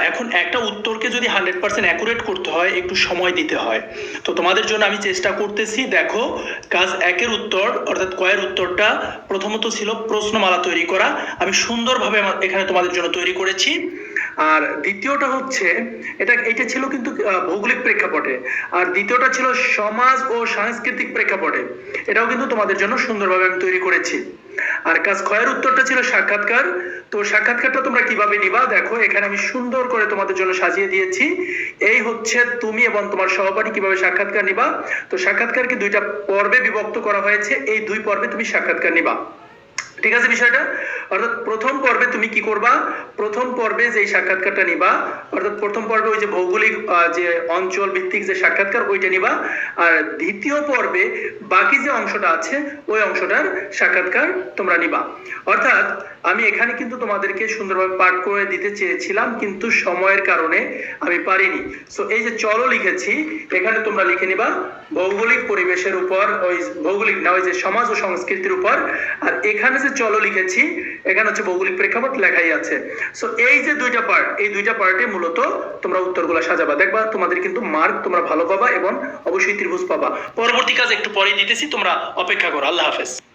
এখন একটা উত্তরকে যদি 100% অ্যাকুরেট করতে হয় একটু সময় দিতে হয়। তো তোমাদের জন্য আমি চেষ্টা করতেছি। দেখো, কাজ 1-এর উত্তর অর্থাৎ কয়ের উত্তরটা প্রথমত ছিল প্রশ্নমালা তৈরি করা। আমি সুন্দরভাবে এখানে তোমাদের জন্য তৈরি করেছি। আর দ্বিতীয়টা হচ্ছে এটা ছিল কিন্তু ভৌগোলিক প্রেক্ষাপটে, আর দ্বিতীয়টা ছিল সমাজ ও সাংস্কৃতিক প্রেক্ষাপটে। এটাও কিন্তু তোমাদের জন্য সুন্দরভাবে আমি তৈরি করেছি। আর কাজ ক্ষয়ের উত্তরটা ছিল সাক্ষাৎকার। তো সাক্ষাৎকারটা তোমরা কিভাবে নিবা, দেখো এখানে আমি সুন্দর করে তোমাদের জন্য সাজিয়ে দিয়েছি। এই হচ্ছে তুমি এবং তোমার সহপাঠী কিভাবে সাক্ষাৎকার নিবা। তো সাক্ষাৎকারকে 2টা পর্বে বিভক্ত করা হয়েছে, এই 2 পর্বে তুমি সাক্ষাৎকার নিবা। ঠিক আছে বিষয়টা? অর্থাৎ প্রথম পর্বে তুমি কি করবা, প্রথম পর্বে যে সাক্ষাৎকারটা নিবা, অর্থাৎ প্রথম পর্বে ওই যে ভৌগোলিক যে অঞ্চল ভিত্তিক যে সাক্ষাৎকার ওইটা নিবা। আর দ্বিতীয় পর্বে বাকি যে অংশটা আছে ওই অংশটার সাক্ষাৎকার তোমরা নিবা। অর্থাৎ আমি এখানে কিন্তু তোমাদেরকে সুন্দরভাবে পাঠ করে দিতে চেয়েছিলাম, কিন্তু সময়ের কারণে আমি পারিনি। সো এই যে চলো লিখেছি, এখানে তোমরা লিখে নিবা ভৌগোলিক পরিবেশের উপর, ওই ভৌগোলিক না, ওই যে সমাজ ও সংস্কৃতির উপর। আর এখানে যে চলো লিখেছি, এখানে হচ্ছে ভৌগোলিক প্রেক্ষাপট লেখাই আছে। সো এই যে 2টা পার্ট, এই 2টা পার্টে মূলত তোমরা উত্তরগুলো সাজাবা। দেখবা তোমাদের কিন্তু মার্ক তোমরা ভালো পাবা এবং অবশ্যই ত্রিভুজ পাবা। পরবর্তী কাজ একটু পরেই দিতেছি, তোমরা অপেক্ষা করো। আল্লাহ হাফেজ।